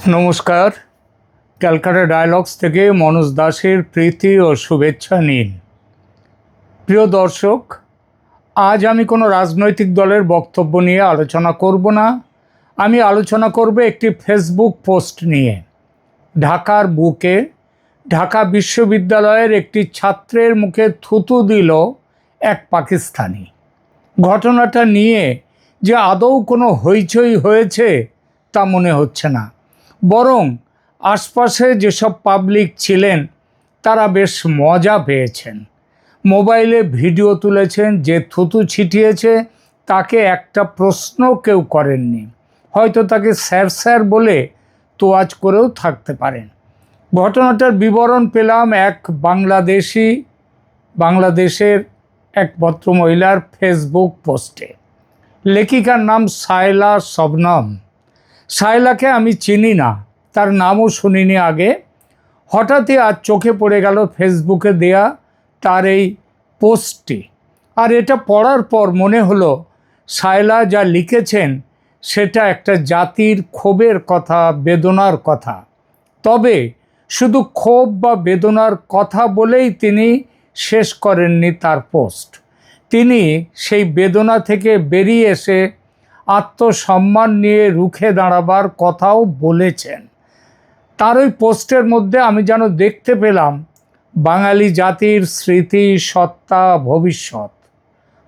নমস্কার। ক্যালকাটা ডায়ালগস থেকে মনোজ দাসের প্রীতি ও শুভেচ্ছা নিন। প্রিয় দর্শক, আজ আমি কোনো রাজনৈতিক দলের বক্তব্য নিয়ে আলোচনা করব না। আমি আলোচনা করব একটি ফেসবুক পোস্ট নিয়ে। ঢাকার বুকে ঢাকা বিশ্ববিদ্যালয়ের একটি ছাত্রের মুখে থুতু দিল এক পাকিস্তানি। ঘটনাটা নিয়ে যে আদৌ কোনো হইচই হয়েছে তা মনে হচ্ছে না, বরং আশপাশে যেসব পাবলিক ছিলেন তারা বেশ মজা পেয়েছেন। মোবাইলে ভিডিও তুলেছেন, যে থুতু ছিটিয়েছে তাকে একটা প্রশ্ন কেউ করেননি। হয়তো তাকে স্যার স্যার বলে তোয়াজ করেও থাকতে পারেন। ঘটনাটার বিবরণ পেলাম এক বাংলাদেশের এক ভদ্রমহিলার ফেসবুক পোস্টে। লেখিকার নাম সায়লা শবনম। সায়লাকে আমি চিনি না, তার নামও শুনিনি আগে। হঠাৎই আজ চোখে পড়ে গেল ফেসবুকে দেয়া তার এই পোস্টটি। আর এটা পড়ার পর মনে হলো সায়লা যা লিখেছেন সেটা একটা জাতির ক্ষোভের কথা, বেদনার কথা। তবে শুধু ক্ষোভ বা বেদনার কথা বলেই তিনি শেষ করেননি তার পোস্ট। তিনি সেই বেদনা থেকে বেরিয়ে এসে আত্মসম্মান নিয়ে রুখে দাঁড়াবার কথাও বলেছেন। তার ওই পোস্টের মধ্যে আমি যেন দেখতে পেলাম বাঙালি জাতির স্মৃতি, সত্তা, ভবিষ্যৎ।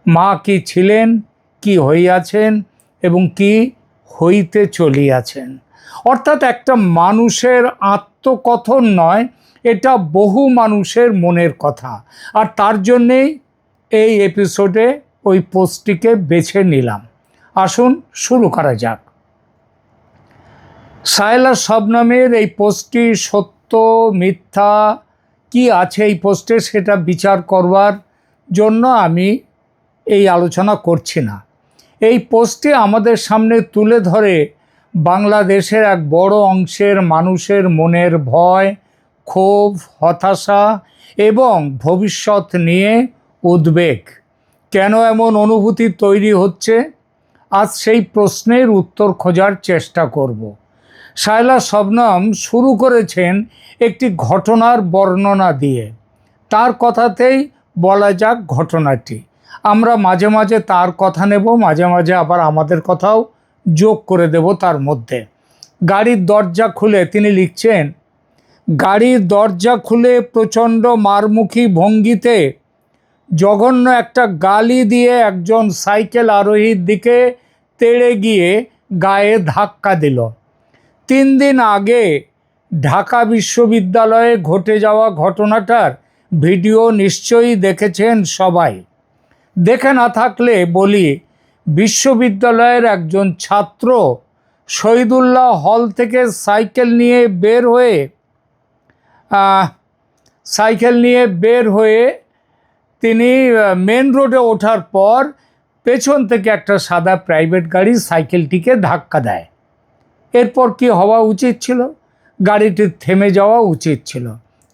মা কি ছিলেন, কি হইয়াছেন এবং কি হইতে চলিয়াছেন। অর্থাৎ একটা মানুষের আত্মকথন নয়, এটা বহু মানুষের মনের কথা। আর তার জন্যেই এই এপিসোডে ওই পোস্টটিকে বেছে নিলাম। আসুন শুরু করা যাক। সায়লা শবনমের এই পোস্টটি সত্য মিথ্যা কি আছে এই পোস্টে সেটা বিচার করবার জন্য আমি এই আলোচনা করছি না। এই পোস্টটি আমাদের সামনে তুলে ধরে বাংলাদেশের এক বড় অংশের মানুষের মনের ভয়, ক্ষোভ, হতাশা এবং ভবিষ্যৎ নিয়ে উদ্বেগ। কেন এমন অনুভূতি তৈরি হচ্ছে, আজ সেই প্রশ্নের উত্তর খোঁজার চেষ্টা করব। সায়লা শবনম শুরু করেছেন একটি ঘটনার বর্ণনা দিয়ে। তার কথাতেই বলা যাক ঘটনাটি। আমরা মাঝে মাঝে তার কথা নেব, মাঝে মাঝে আবার আমাদের কথাও যোগ করে দেব তার মধ্যে। গাড়ির দরজা খুলে তিনি লিখছেন, গাড়ির দরজা খুলে প্রচণ্ড মারমুখী ভঙ্গিতে জঘন্য একটা গালি দিয়ে একজন সাইকেল আরোহীর দিকে তেড়ে গিয়ে গায়ে ধাক্কা দিল। 3 দিন আগে ঢাকা বিশ্ববিদ্যালয়ে ঘটে যাওয়া ঘটনাটার ভিডিও নিশ্চয়ই দেখেছেন সবাই। দেখে না থাকলে বলি, বিশ্ববিদ্যালয়ের একজন ছাত্র শহীদুল্লাহ হল থেকে সাইকেল নিয়ে বের হয়ে তিনি মেন রোডে ওঠার পর পেছন থেকে একটা সাদা প্রাইভেট গাড়ি সাইকেলটিকে ধাক্কা দেয়। এরপর কি হওয়া উচিত ছিল? গাড়িটি থেমে যাওয়া উচিত ছিল,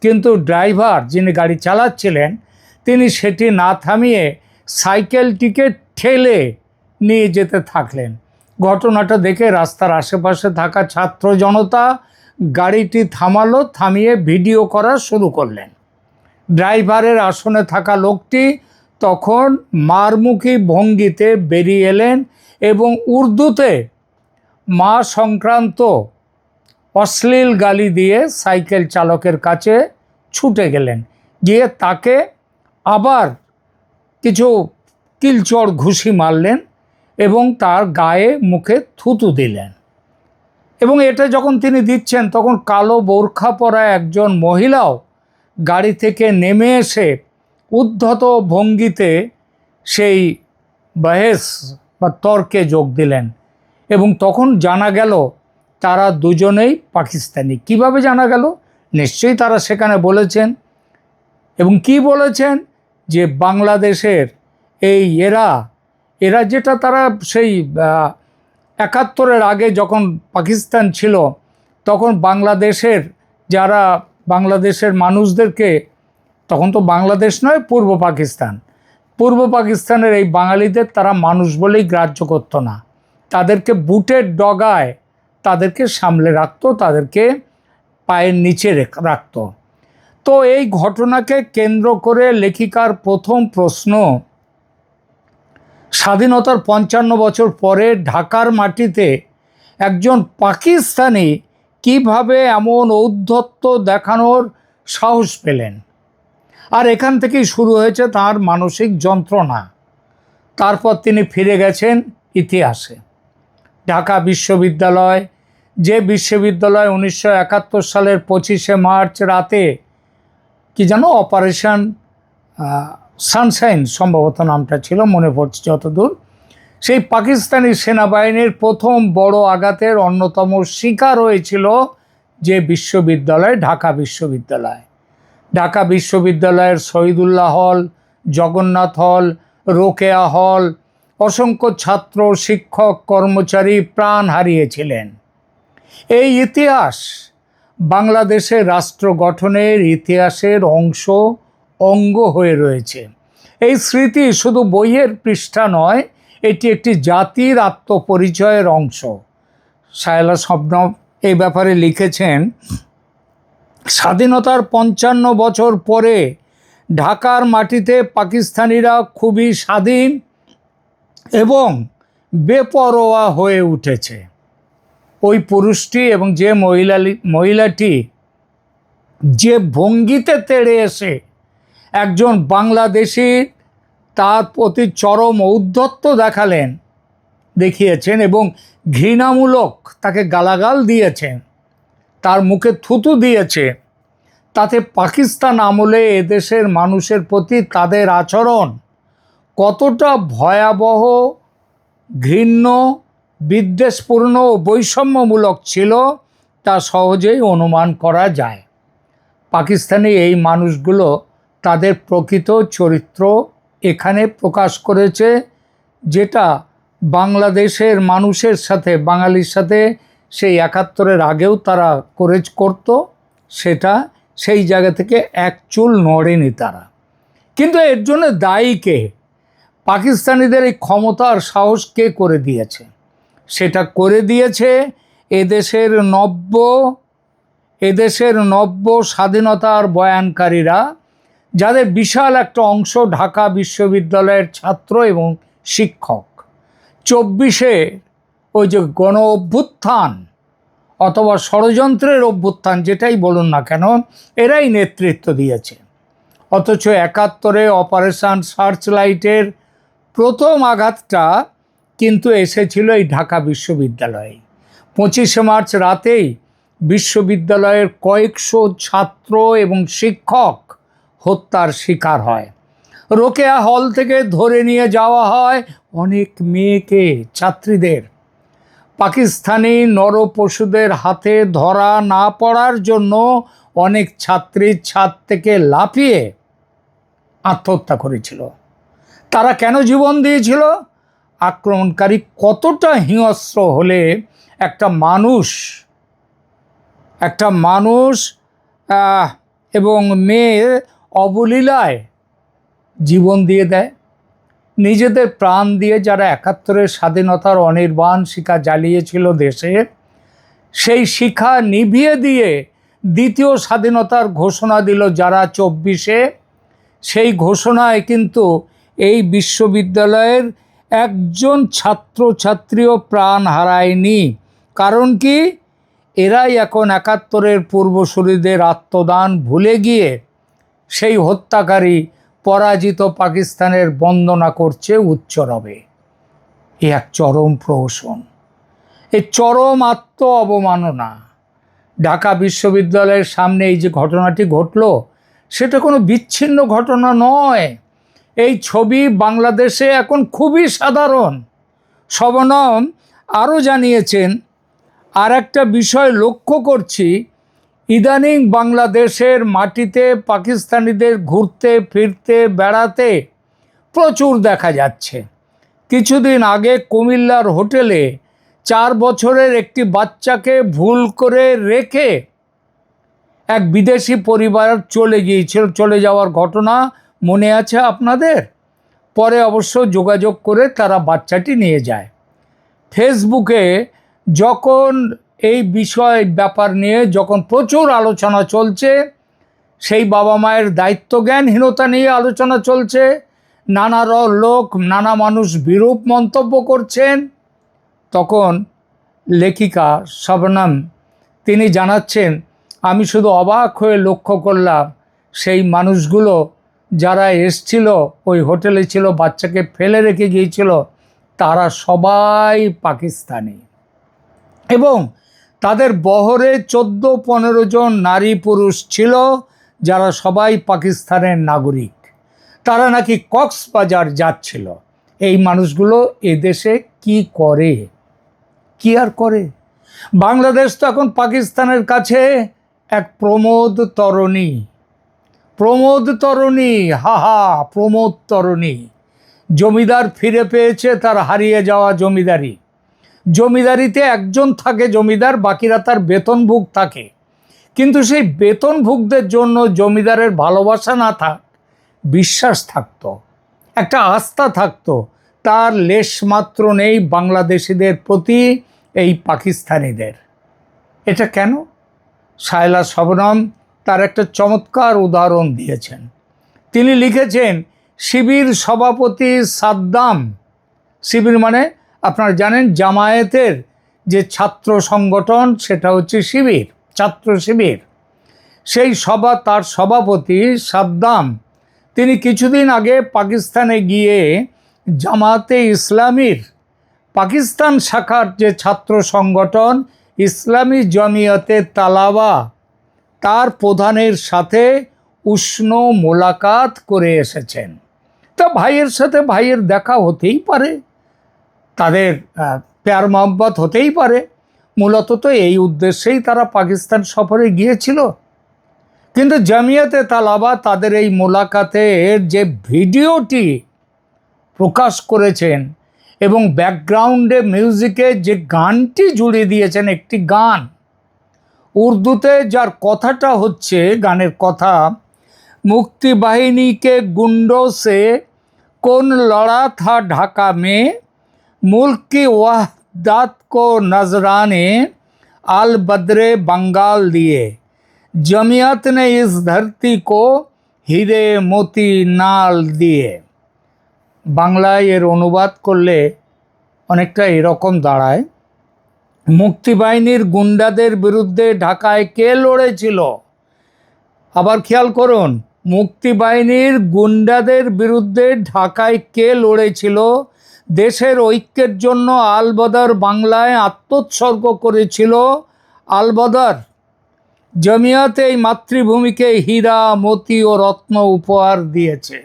কিন্তু ড্রাইভার যিনি গাড়ি চালাচ্ছিলেন তিনি সেটি না থামিয়ে সাইকেলটিকে ঠেলে নিয়ে যেতে থাকলেন। ঘটনাটা দেখে রাস্তার আশেপাশে থাকা ছাত্র জনতা গাড়িটি থামালো, থামিয়ে ভিডিও করা শুরু করলেন। ড্রাইভারের আসনে থাকা লোকটি তখন মারমুখী ভঙ্গিতে বেরিয়ে এলেন এবং উর্দুতে মা সংক্রান্ত অশ্লীল গালি দিয়ে সাইকেল চালকের কাছে ছুটে গেলেন। গিয়ে তাকে আবার কিছু কিলচড় ঘুষি মারলেন এবং তার গায়ে মুখে থুতু দিলেন। এবং এটা যখন তিনি দিচ্ছেন তখন কালো বোরখা পরা একজন মহিলাও গাড়ি থেকে নেমে এসে উদ্ধত ভঙ্গিতে সেই বহেস বা তর্কে যোগ দিলেন। এবং তখন জানা গেল তারা দুজনেই পাকিস্তানি। কিভাবে জানা গেল? নিশ্চয়ই তারা সেখানে বলেছেন। এবং কি বলেছেন? যে বাংলাদেশের এই এরা যেটা তারা সেই 71-এর আগে যখন পাকিস্তান ছিল তখন বাংলাদেশের মানুষদেরকে, তখন তো বাংলাদেশ নয়, পূর্ব পাকিস্তানের এই বাঙালিদের তারা মানুষ বলেই গ্রাহ্য করতো না। তাদেরকে বুটের ডগায় তাদেরকে সামলে রাখতো, তাদেরকে পায়ের নিচে রাখতো। তো এই ঘটনাকে কেন্দ্র করে লেখিকার প্রথম প্রশ্ন, স্বাধীনতার ৫৫ বছর পরে ঢাকার মাটিতে একজন পাকিস্তানি কিভাবে এমন ঔদ্ধত্য দেখানোর সাহস পেলেন। আর এখান থেকেই শুরু হয়েছে তার মানসিক যন্ত্রণা। তারপর তিনি ফিরে গেছেন ইতিহাসে। ঢাকা বিশ্ববিদ্যালয়, যে বিশ্ববিদ্যালয় 1971 সালের 25শে মার্চ রাতে কি যেন অপারেশন সানশাইন সম্ভবত নামটা ছিল, মনে পড়ছে যতদূর, সেই পাকিস্তানি সেনাবাহিনীর প্রথম বড় আঘাতের অন্যতম শিকার হয়েছিল যে বিশ্ববিদ্যালয়, ঢাকা বিশ্ববিদ্যালয়। ঢাকা বিশ্ববিদ্যালয়ের শহীদুল্লাহ হল, জগন্নাথ হল, রোকেয়া হল, অসংখ্য ছাত্র, শিক্ষক, কর্মচারী প্রাণ হারিয়েছিলেন। এই ইতিহাস বাংলাদেশের রাষ্ট্র গঠনের ইতিহাসের অঙ্গ হয়ে রয়েছে। এই স্মৃতি শুধু বইয়ের পৃষ্ঠা নয়, এটি একটি জাতির আত্মপরিচয়ের অংশ। শায়লা শবনম এই ব্যাপারে লিখেছেন, স্বাধীনতার ৫৫ বছর পরে ঢাকার মাটিতে পাকিস্তানিরা খুবই স্বাধীন এবং বেপরোয়া হয়ে উঠেছে। ওই পুরুষটি এবং যে মহিলাটি যে ভঙ্গিতে তেড়ে এসে একজন বাংলাদেশি তার প্রতি চরম ঔদ্ধত্য দেখিয়েছেন এবং ঘৃণামূলক তাকে গালাগাল দিয়েছেন, তার মুখে থুতু দিয়েছে, তাতে পাকিস্তান আমলে এদেশের মানুষের প্রতি তাদের আচরণ কতটা ভয়াবহ, ঘৃণ্য, বিদ্বেষপূর্ণ ও বৈষম্যমূলক ছিল তা সহজেই অনুমান করা যায়। পাকিস্তানি এই মানুষগুলো তাদের প্রকৃত চরিত্র এখানে প্রকাশ করেছে, যেটা বাংলাদেশের মানুষের সাথে, বাঙালির সাথে সেই ৭১-এর আগেও তারা করতো, সেটা সেই জায়গা থেকে এক চুল নড়েনি তারা। কিন্তু এর জন্য দায়ী কে? পাকিস্তানিদের এই ক্ষমতার সাহস কে করে দিয়েছে? সেটা করে দিয়েছে এদেশের নব্য স্বাধীনতার বয়ানকারীরা, যাদের বিশাল একটা অংশ ঢাকা বিশ্ববিদ্যালয়ের ছাত্র এবং শিক্ষক। ২৪শে ওই যে গণ অভ্যুত্থান অথবা ষড়যন্ত্রের অভ্যুত্থান, যেটাই বলুন না কেন, এরাই নেতৃত্ব দিয়েছে। অথচ ৭১-এ অপারেশন সার্চলাইটের প্রথম আঘাতটা কিন্তু এসেছিল এই ঢাকা বিশ্ববিদ্যালয়ে। 25শে মার্চ রাতেই বিশ্ববিদ্যালয়ের কয়েকশো ছাত্র এবং শিক্ষক হত্যার শিকার হয়। রোকেয়া হল থেকে ধরে নিয়ে যাওয়া হয় অনেক মেয়েকে, ছাত্রীদের। পাকিস্তানি নরপশুদের হাতে ধরা না পড়ার জন্য অনেক ছাত্রী ছাদ থেকে লাফিয়ে আত্মহত্যা করেছিল। তারা কেন জীবন দিয়েছিল? আক্রমণকারী কতটা হিংস্র হলে একটা মানুষ এবং মেয়ে অবলীলায় জীবন দিয়ে দেয়। নিজেদের প্রাণ দিয়ে যারা ৭১-এর স্বাধীনতার অনির্বাণ শিখা জ্বালিয়েছিল দেশে, সেই শিখা নিভিয়ে দিয়ে দ্বিতীয় স্বাধীনতার ঘোষণা দিল যারা ২৪শে, সেই ঘোষণায় কিন্তু এই বিশ্ববিদ্যালয়ের একজন ছাত্রছাত্রীও প্রাণ হারায়নি। কারণ কি? এরাই এখন ৭১-এর পূর্বসূরিদের আত্মদান ভুলে গিয়ে সেই হত্যাকারী পরাজিত পাকিস্তানের বন্দনা করছে উচ্চরবে। এ এক চরম প্রহসন, এ চরম আত্ম অবমাননা। ঢাকা বিশ্ববিদ্যালয়ের সামনে এই যে ঘটনাটি ঘটল, সেটা কোনো বিচ্ছিন্ন ঘটনা নয়। এই ছবি বাংলাদেশে এখন খুবই সাধারণ। শবনম আরও জানিয়েছেন, আর একটা বিষয় লক্ষ্য করছি, ইদানিং বাংলাদেশের মাটিতে পাকিস্তানিদের ঘুরতে ফিরতে বেড়াতে প্রচুর দেখা যাচ্ছে। কিছুদিন আগে কুমিল্লার হোটেলে 4 বছরের একটি বাচ্চাকে ভুল করে রেখে এক বিদেশি পরিবার চলে যাওয়ার ঘটনা মনে আছে আপনাদের? পরে অবশ্য যোগাযোগ করে তারা বাচ্চাটি নিয়ে যায়। ফেসবুকে যখন এই বিষয় ব্যাপার নিয়ে যখন প্রচুর আলোচনা চলছে, সেই বাবা মায়ের দায়িত্বজ্ঞানহীনতা নিয়ে আলোচনা চলছে, নানা লোক নানা মানুষ বিরূপ মন্তব্য করছেন, তখন লেখিকা শবনম তিনি জানাচ্ছেন, আমি শুধু অবাক হয়ে লক্ষ্য করলাম সেই মানুষগুলো যারা এসছিল, ওই হোটেলে ছিল, বাচ্চাকে ফেলে রেখে গিয়েছিল, তারা সবাই পাকিস্তানি এবং তাদের বহরে 14-15 জন নারী পুরুষ ছিল যারা সবাই পাকিস্তানের নাগরিক। তারা নাকি কক্সবাজার যাচ্ছিল। এই মানুষগুলো এদেশে কি করে, কি আর করে? বাংলাদেশ তো এখন পাকিস্তানের কাছে এক প্রমোদ তরণী, হাহা প্রমোদ তরণী। জমিদার ফিরে পেয়েছে তার হারিয়ে যাওয়া জমিদারিতে একজন থাকে জমিদার, বাকিরা তার বেতনভোগ থাকে। কিন্তু সেই বেতনভোগদের জন্য জমিদারের ভালোবাসা না থাক, বিশ্বাস থাকতো, একটা আস্থা থাকতো, তার লেশমাত্র নেই বাংলাদেশিদের প্রতি এই পাকিস্তানিদের। এটা কেন? শায়লা শবনম তার একটা চমৎকার উদাহরণ দিয়েছেন। তিনি লিখেছেন, শিবির সভাপতি সাদ্দাম, শিবির মানে আপনারা জানেন জামায়াতের যে ছাত্র সংগঠন, সেটা হচ্ছে শিবির, ছাত্র শিবির। সেই তার সভাপতি সাদ্দাম, তিনি কিছুদিন আগে পাকিস্তানে গিয়ে জামাতে ইসলামীর পাকিস্তান শাখার যে ছাত্র সংগঠন ইসলামী জমিয়তে তালাবা, তার প্রধানের সাথে উষ্ণ মোলাকাত করে এসেছেন। তা ভাইয়ের সাথে ভাইয়ের দেখা হতেই পারে, তাদের প্যার মহব্বত হতেই পারে। মূলত তো এই উদ্দেশ্যেই তারা পাকিস্তান সফরে গিয়েছিল। কিন্তু জমিয়তে তালাবা তাদের এই মোলাকাতের যে ভিডিওটি প্রকাশ করেছেন এবং ব্যাকগ্রাউন্ডে মিউজিকে যে গানটি জুড়ে দিয়েছেন, একটি গান উর্দুতে, যার কথাটা হচ্ছে, গানের কথা, মুক্তি বাহিনী কে गुंडों से कौन लड़ा था ढाका में, मुल्क की वहदत को नजराने आल बदरे बंगाल दिए, जमियत ने इस धरती को हीरे मोती नाल दिए। বাংলায় এর অনুবাদ করলে অনেকটা এরকম দাঁড়ায়, মুক্তিবাহিনীর গুন্ডাদের বিরুদ্ধে ঢাকায় কে লড়েছিল? আবার খেয়াল করুন, মুক্তিবাহিনীর গুন্ডাদের বিরুদ্ধে ঢাকায় কে লড়েছিল? দেশের ঐক্যের জন্য আলবদর বাংলায় আত্মোৎসর্গ করেছিল আলবদর। জমিয়ত এই মাতৃভূমিকে হীরা মতি ও রত্ন উপহার দিয়েছে।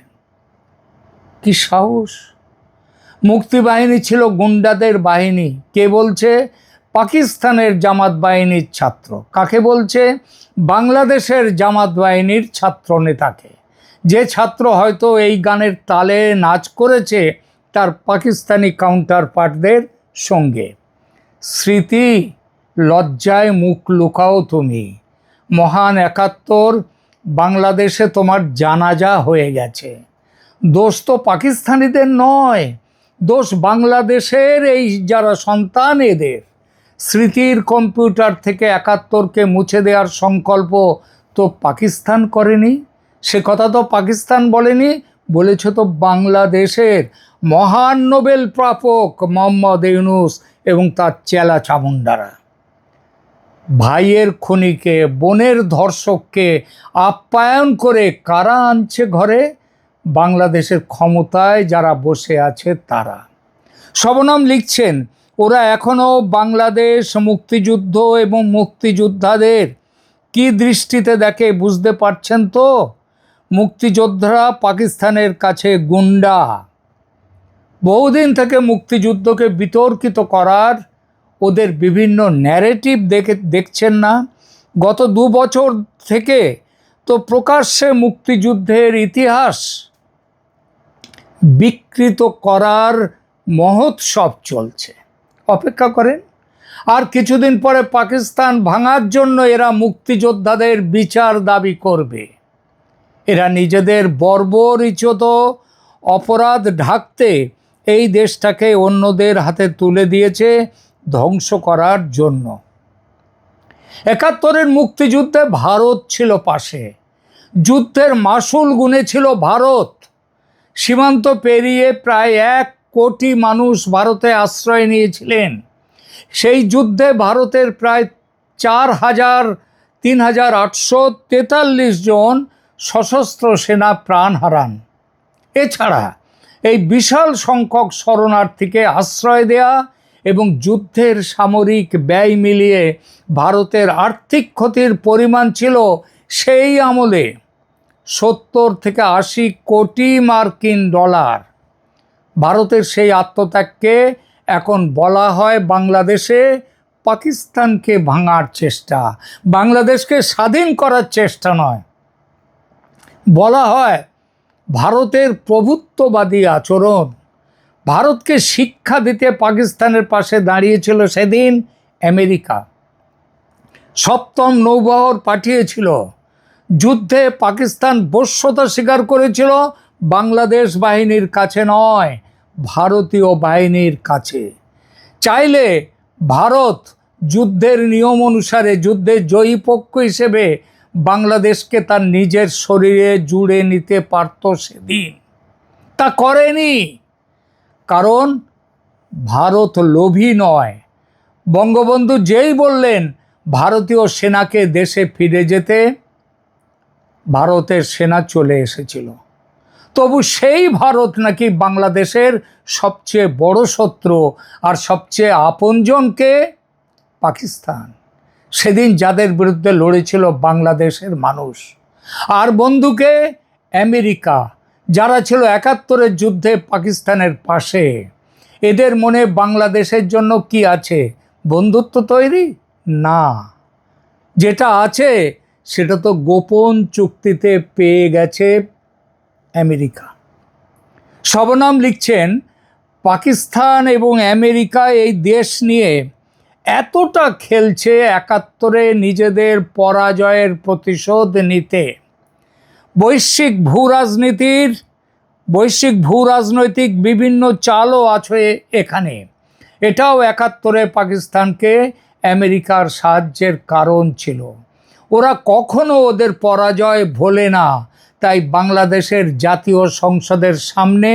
কি সাহস! মুক্তিবাহিনী ছিল গুন্ডাদের বাহিনী। কে বলছে? পাকিস্তানের জামাত বাহিনীর ছাত্র। কাকে বলছে? বাংলাদেশের জামাত বাহিনীর ছাত্র নেতাকে। যে ছাত্র হয়তো এই গানের তালে নাচ করেছে তার পাকিস্তানি কাউন্টার পার্টদের সঙ্গে। স্মৃতি, লজ্জায় মুখ লুকাও তুমি। মহান ৭১, বাংলাদেশে তোমার জানাজা হয়ে গেছে। দোষ তো পাকিস্তানিদের নয়, দোষ বাংলাদেশের এই যারা সন্তান, এদের। স্মৃতির কম্পিউটার থেকে ৭১কে মুছে দেওয়ার সংকল্প তো পাকিস্তান করেনি, সে কথা তো পাকিস্তান বলেনি, বলেছে তো বাংলাদেশের মহান নোবেল প্রাপক মোহাম্মদ ইউনূস এবং তার চেলা চামুন্ডারা। ভাইয়ের খুনিকে, বোনের ধর্ষককে আপ্যায়ন করে কারা আনছে ঘরে? বাংলাদেশের ক্ষমতায় যারা বসে আছে তারা। শবনম লিখছেন, ওরা এখনও বাংলাদেশ, মুক্তিযুদ্ধ এবং মুক্তিযোদ্ধাদের কি দৃষ্টিতে দেখে বুঝতে পারছেন তো? মুক্তিযোদ্ধারা পাকিস্তানের কাছে গুন্ডা। বহুদিন থেকে মুক্তিযুদ্ধকে বিতর্কিত করার ওদের বিভিন্ন ন্যারেটিভ দেখছেন না? গত 2 বছর থেকে তো প্রকাশ্যে মুক্তিযুদ্ধের ইতিহাস বিকৃত করার মহোৎসব চলছে। অপেক্ষা করেন, আর কিছুদিন পরে পাকিস্তান ভাঙার জন্য এরা মুক্তিযোদ্ধাদের বিচার দাবি করবে। এরা নিজেদের বর্বরোচিত অপরাধ ঢাকতে এই দেশটাকে অন্যদের হাতে তুলে দিয়েছে ধ্বংস করার জন্য। একাত্তরের মুক্তিযুদ্ধে ভারত ছিল পাশে, যুদ্ধের মাসুল গুনেছিল ভারত। সীমান্ত পেরিয়ে প্রায় 1 কোটি মানুষ ভারতে আশ্রয় নিয়েছিলেন। সেই যুদ্ধে ভারতের প্রায় 3,843 জন সশস্ত্র সেনা প্রাণ হারান। এছাড়া এই বিশাল সংখ্যক শরণার্থীকে আশ্রয় দেয়া এবং যুদ্ধের সামরিক ব্যয় মিলিয়ে ভারতের আর্থিক ক্ষতির পরিমাণ ছিল সেই আমলে 70 থেকে 80 কোটি মার্কিন ডলার। ভারতের সেই আত্মত্যাগকে এখন বলা হয় বাংলাদেশে পাকিস্তানকে ভাঙার চেষ্টা, বাংলাদেশকে স্বাধীন করার চেষ্টা নয়। বলা হয় ভারতের প্রভুত্ববাদী আচরণ। ভারতকে শিক্ষা দিতে পাকিস্তানের পাশে দাঁড়িয়েছিল সেদিন আমেরিকা। 7ম নৌবহর পাঠিয়েছিল। যুদ্ধে পাকিস্তান বশ্যতা স্বীকার করেছিল বাংলাদেশ বাহিনীর কাছে নয়, ভারতীয় বাহিনীর কাছে। চাইলে ভারত যুদ্ধের নিয়ম অনুসারে যুদ্ধে জয়ী পক্ষ হিসেবে বাংলাদেশকে তার নিজের শরীরে জুড়ে নিতে পারত সেদিন। তা করেনি, কারণ ভারত লোভী নয়। বঙ্গবন্ধু যেই বললেন ভারতীয় সেনাকে দেশে ফিরে যেতে, ভারতের সেনা চলে এসেছিল। তবু সেই ভারত নাকি বাংলাদেশের সবচেয়ে বড় শত্রু, আর সবচেয়ে আপনজনকে পাকিস্তান। সেদিন যাদের বিরুদ্ধে লড়েছিল বাংলাদেশের মানুষ, আর বন্ধুকে আমেরিকা, যারা ছিল 71-এর যুদ্ধে পাকিস্তানের পাশে। এদের মনে বাংলাদেশের জন্য কি আছে? বন্ধুত্ব তৈরি? না, যেটা আছে সেটা তো গোপন চুক্তিতে পেয়ে গেছে আমেরিকা। শবনম লিখছেন, পাকিস্তান এবং আমেরিকা এই দেশ নিয়ে এতটা খেলছে 71-এ নিজেদের পরাজয়ের প্রতিশোধ নিতে। বৈশ্বিক ভূরাজনৈতিক বিভিন্ন চালও আছে এখানে। এটাও 71-এ পাকিস্তানকে আমেরিকার সাহায্যের কারণ ছিল। ওরা কখনো ওদের পরাজয় ভোলে না। তাই বাংলাদেশের জাতীয় সংসদের সামনে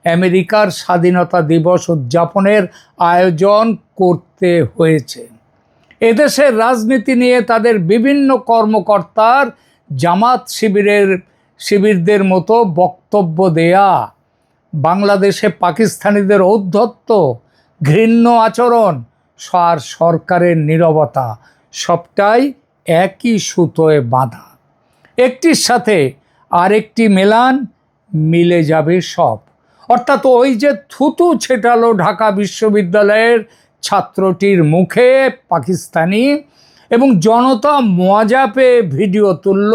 আমেরিকার স্বাধীনতা দিবস উদযাপনের আয়োজন করতে হয়েছে। এদেশের রাজনীতি নিয়ে তাদের বিভিন্ন কর্মকর্তার জামাত শিবিরদের মতো বক্তব্য দেয়া, বাংলাদেশে পাকিস্তানিদের ঔদ্ধত্য, ঘৃণ্য আচরণ আর সরকারের নীরবতা, সবটাই একই সুতোয় বাঁধা। একটির সাথে আরেকটি মেলান, মিলে যাবে সব। অর্থাৎ ওই যে থুতু ছেটালো ঢাকা বিশ্ববিদ্যালয়ের ছাত্রটির মুখে পাকিস্তানি, এবং জনতা মজা পেয়ে ভিডিও তুলল,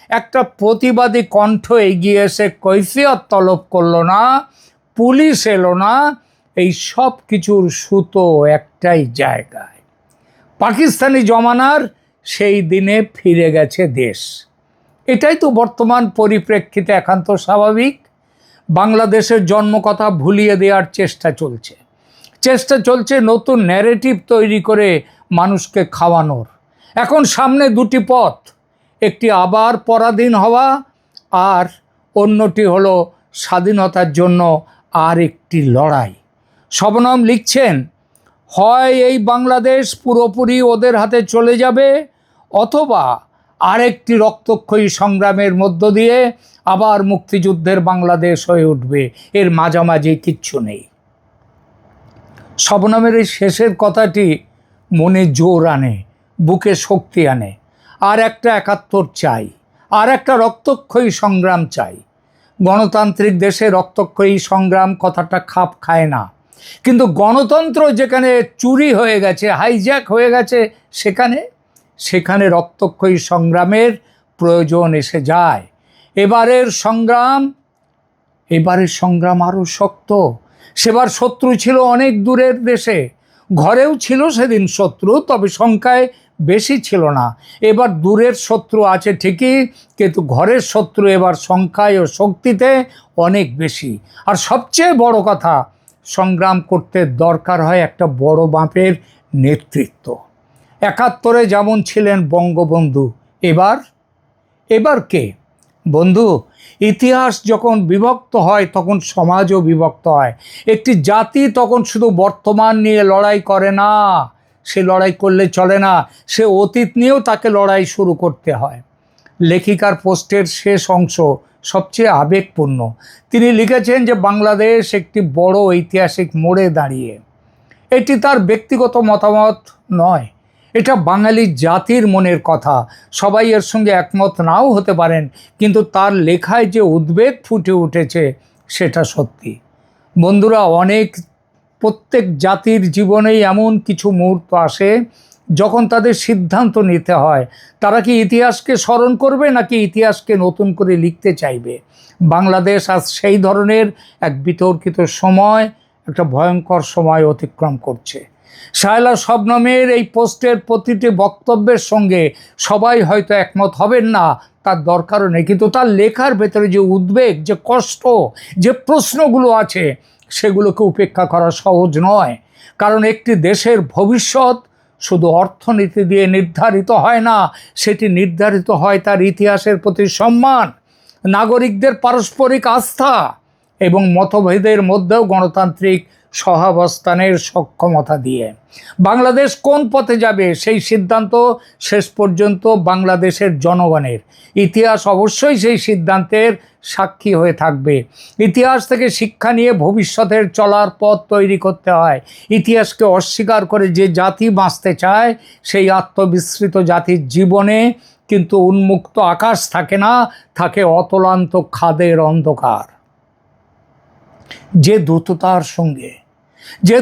একটা প্রতিবাদী কণ্ঠ এগিয়ে এসে কৈফিয়ত তলব করলো না, পুলিশ এলো না, এই সব কিছুর সুতো একটাই জায়গায়। পাকিস্তানি জমানার সেই দিনে ফিরে গেছে দেশ। এটাই তো বর্তমান পরিপ্রেক্ষিতে একান্ত স্বাভাবিক। বাংলাদেশের জন্মকথা ভুলিয়ে দেওয়ার চেষ্টা চলছে নতুন ন্যারেটিভ তৈরি করে মানুষকে খাওয়ানোর। এখন সামনে দুটি পথ, একটি আবার পরাধীন হওয়া, আর অন্যটি হলো স্বাধীনতার জন্য আর একটি লড়াই। শবনম লিখছেন, হয় এই বাংলাদেশ পুরোপুরি ওদের হাতে চলে যাবে, অথবা আরেকটি রক্তক্ষয়ী সংগ্রামের মধ্য দিয়ে আবার মুক্তিযুদ্ধের বাংলাদেশ হয়ে উঠবে। এর মাঝামাঝি কিচ্ছু নেই। শবনমের এই শেষের কথাটি মনে জোর আনে, বুকে শক্তি আনে। আর একটা 71 চাই, আর একটা রক্তক্ষয়ী সংগ্রাম চাই। গণতান্ত্রিক দেশে রক্তক্ষয়ী সংগ্রাম কথাটা খাপ খায় না, কিন্তু গণতন্ত্র যেখানে চুরি হয়ে গেছে, হাইজ্যাক হয়ে গেছে, সেখানে রক্তক্ষয়ী সংগ্রামের প্রয়োজন এসে যায়। এবারের সংগ্রাম আরও শক্ত। সেবার শত্রু ছিল অনেক দূরের দেশে, ঘরেও ছিল সেদিন শত্রু, তবে সংখ্যায় বেশি ছিল না। এবার দূরের শত্রু আছে ঠিকই, কিন্তু ঘরের শত্রু এবার সংখ্যায় ও শক্তিতে অনেক বেশি। আর সবচেয়ে বড় কথা, সংগ্রাম করতে দরকার হয় একটা বড় মাপের নেতৃত্ব। একাত্তরে যেমন ছিলেন বঙ্গবন্ধু, এবার কে? বন্ধু, ইতিহাস যখন বিভক্ত হয় তখন সমাজও বিভক্ত হয়। একটি জাতি তখন শুধু বর্তমান নিয়ে লড়াই করে না, সে লড়াই করলে চলে না, সে অতীত নিয়েও তাকে লড়াই শুরু করতে হয়। লেখিকার পোস্টের শেষ অংশ সবচেয়ে আবেগপূর্ণ। তিনি লিখেছেন যে বাংলাদেশ একটি বড় ঐতিহাসিক মোড়ে দাঁড়িয়ে। এটি তার ব্যক্তিগত মতামত নয়, এটা বাঙালি জাতির মনের কথা। সবাই এর সঙ্গে একমত নাও হতে পারেন, কিন্তু তার লেখায় যে উদ্বেগ ফুটে উঠেছে সেটা সত্যি। বন্ধুরা, প্রত্যেক জাতির জীবনেই এমন কিছু মুহূর্ত আসে যখন তাদের সিদ্ধান্ত নিতে হয়, তারা কি ইতিহাসকে স্মরণ করবে নাকি ইতিহাসকে নতুন করে লিখতে চাইবে। বাংলাদেশ আজ সেই ধরনের এক বিতর্কিত সময়, একটা ভয়ঙ্কর সময় অতিক্রম করছে। শায়লা শবনমের এই পোস্টের প্রতিটি বক্তব্যের সঙ্গে সবাই হয়তো একমত হবেন না, তার দরকারও নেই, কিন্তু তার লেখার ভেতরে যে উদ্বেগ, যে কষ্ট, যে প্রশ্নগুলো আছে সেগুলোকে উপেক্ষা করা সহজ নয়। কারণ একটি দেশের ভবিষ্যৎ শুধু অর্থনীতি দিয়ে নির্ধারিত হয় না, সেটি নির্ধারিত হয় তার ইতিহাসের প্রতি সম্মান, নাগরিকদের পারস্পরিক আস্থা এবং মতভেদের মধ্যেও গণতান্ত্রিক সহাবস্থানের সক্ষমতা দিয়ে। বাংলাদেশ কোন পথে যাবে সেই সিদ্ধান্ত শেষ পর্যন্ত বাংলাদেশের জনগণের। ইতিহাস অবশ্যই সেই সিদ্ধান্তের সাক্ষী হয়ে থাকবে। ইতিহাস থেকে শিক্ষা নিয়ে ভবিষ্যতের চলার পথ তৈরি করতে হয়। ইতিহাসকে অস্বীকার করে যে জাতি বাঁচতে চায়, সেই আত্মবিস্মৃত জাতির জীবনে কিন্তু উন্মুক্ত আকাশ থাকে না, থাকে অতলান্ত খাদের অন্ধকার। যে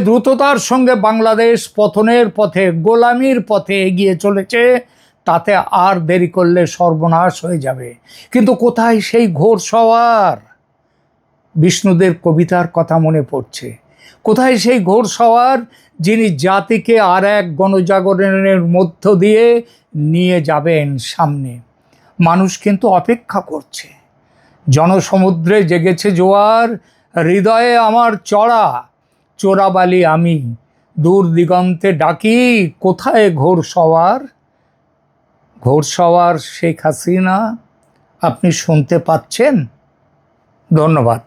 দ্রুততার সঙ্গে বাংলাদেশ পতনের পথে, গোলামির পথে এগিয়ে চলেছে, তাতে আর দেরি করলে সর্বনাশ হয়ে যাবে। কিন্তু কোথায় সেই ঘোড়সওয়ার? বিষ্ণুদের কবিতার কথা মনে পড়ছে। কোথায় সেই ঘোড়সওয়ার যিনি জাতিকে আর এক গণজাগরণের মধ্য দিয়ে নিয়ে যাবেন সামনে? মানুষ কিন্তু অপেক্ষা করছে। জনসমুদ্রে জেগেছে জোয়ার, হৃদয়ে আমার চোরাবালি আমি, দূর দিগন্তে ডাকি, কোথায় ঘোড়সওয়ার শেখ হাসিনা? আপনি শুনতে পাচ্ছেন? ধন্যবাদ।